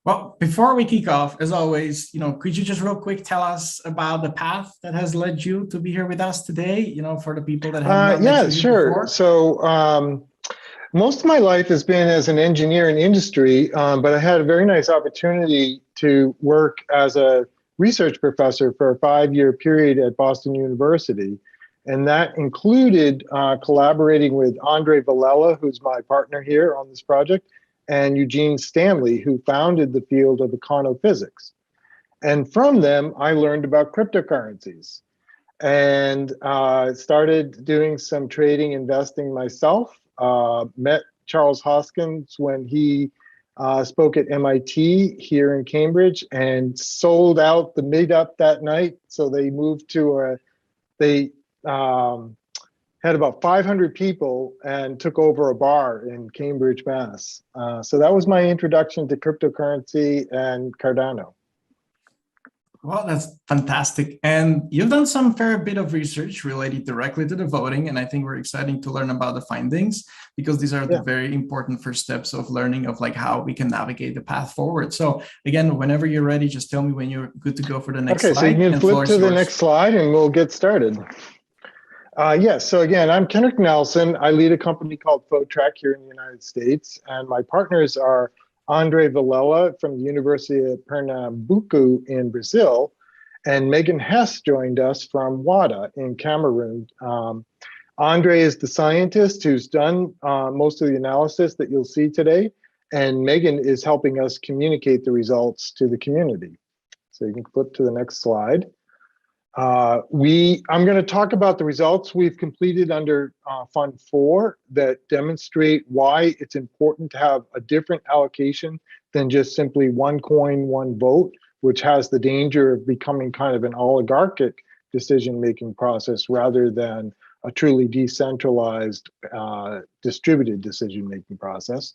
Well, before we kick off, as always, could you just real quick tell us about the path that has led you to be here with us today, for the people that have not met Yeah, you here sure. before? So most of my life has been as an engineer in industry, but I had a very nice opportunity to work as a research professor for a 5-year period at Boston University. And that included collaborating with Andre Villela, who's my partner here on this project, and Eugene Stanley, who founded the field of econophysics. And from them, I learned about cryptocurrencies and started doing some trading investing myself. Met Charles Hoskins when he spoke at MIT here in Cambridge and sold out the meetup that night. So they moved to they had about 500 people and took over a bar in Cambridge, Mass. So that was my introduction to cryptocurrency and Cardano. Well, that's fantastic. And you've done some fair bit of research related directly to the voting, and I think we're excited to learn about the findings because these are the Yeah. very important first steps of learning of like how we can navigate the path forward. So again, whenever you're ready, just tell me when you're good to go for the next Okay, so you slide, can and flip floor is to the yours. next slide and we'll get started. Yes, so again, I'm Kendrick Nelson. I lead a company called Photrack here in the United States, and my partners are Andre Villela from the University of Pernambuco in Brazil, and Megan Hess joined us from WADA in Cameroon. Andre is the scientist who's done most of the analysis that you'll see today, and Megan is helping us communicate the results to the community. So you can flip to the next slide. I'm going to talk about the results we've completed under Fund 4 that demonstrate why it's important to have a different allocation than just simply one coin, one vote, which has the danger of becoming kind of an oligarchic decision-making process rather than a truly decentralized, distributed decision-making process.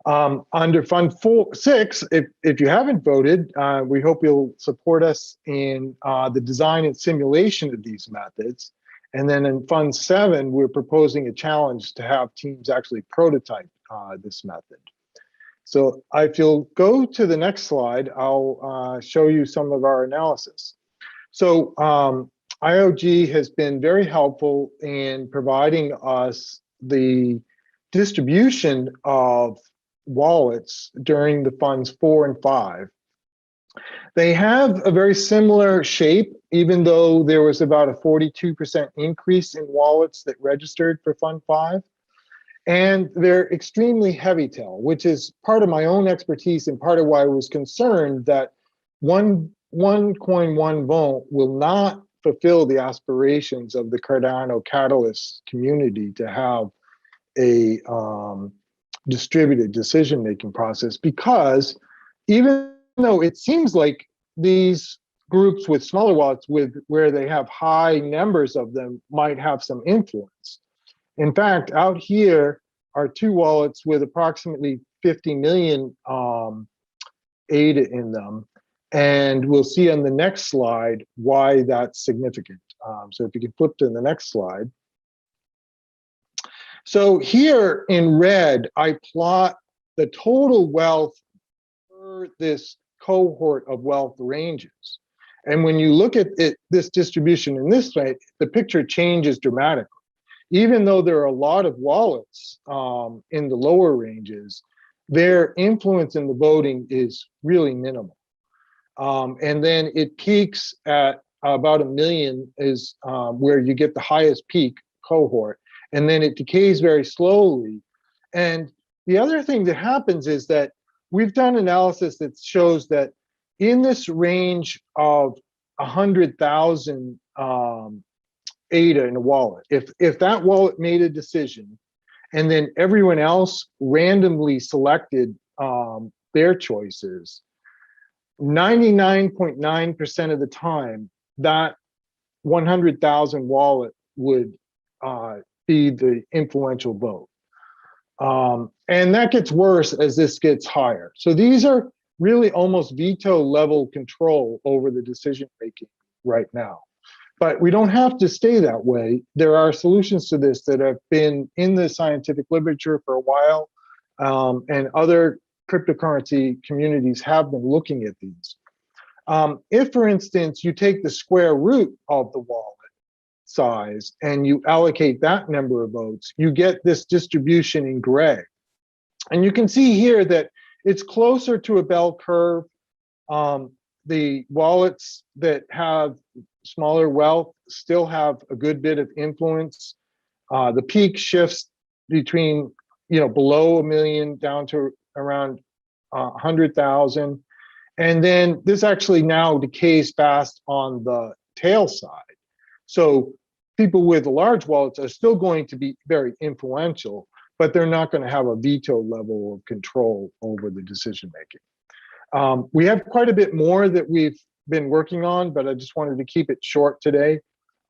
Under Fund 6, if you haven't voted, we hope you'll support us in the design and simulation of these methods. And then in Fund 7, we're proposing a challenge to have teams actually prototype this method. So if you'll go to the next slide, I'll show you some of our analysis. So IOG has been very helpful in providing us the distribution of wallets during the funds 4 and 5. They have a very similar shape, even though there was about a 42% increase in wallets that registered for Fund 5. And they're extremely heavy tail, which is part of my own expertise and part of why I was concerned that one coin, one vote will not fulfill the aspirations of the Cardano Catalyst community to have a distributed decision-making process, because even though it seems like these groups with smaller wallets where they have high numbers of them might have some influence. In fact, out here are 2 wallets with approximately 50 million ADA in them. And we'll see on the next slide why that's significant. So if you can flip to the next slide. So here in red, I plot the total wealth for this cohort of wealth ranges. And when you look at this distribution in this way, the picture changes dramatically. Even though there are a lot of wallets in the lower ranges, their influence in the voting is really minimal. And then it peaks at about 1 million is where you get the highest peak cohort. And then it decays very slowly. And the other thing that happens is that we've done analysis that shows that in this range of 100,000 ADA in a wallet, if that wallet made a decision and then everyone else randomly selected their choices, 99.9% of the time, that 100,000 wallet would be the influential vote. And that gets worse as this gets higher. So these are really almost veto level control over the decision making right now. But we don't have to stay that way. There are solutions to this that have been in the scientific literature for a while, and other cryptocurrency communities have been looking at these. If, for instance, you take the square root of the wallet size and you allocate that number of votes, you get this distribution in gray. And you can see here that it's closer to a bell curve. The wallets that have smaller wealth still have a good bit of influence. The peak shifts between, below 1 million down to around 100,000. And then this actually now decays fast on the tail side. So people with large wallets are still going to be very influential, but they're not going to have a veto level of control over the decision making. We have quite a bit more that we've been working on, but I just wanted to keep it short today.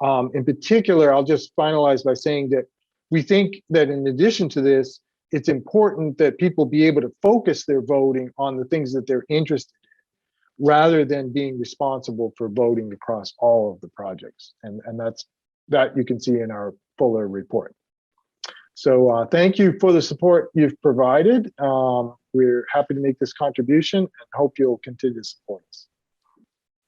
In particular, I'll just finalize by saying that we think that in addition to this, it's important that people be able to focus their voting on the things that they're interested in, rather than being responsible for voting across all of the projects. And that you can see in our fuller report. So thank you for the support you've provided. We're happy to make this contribution and hope you'll continue to support us.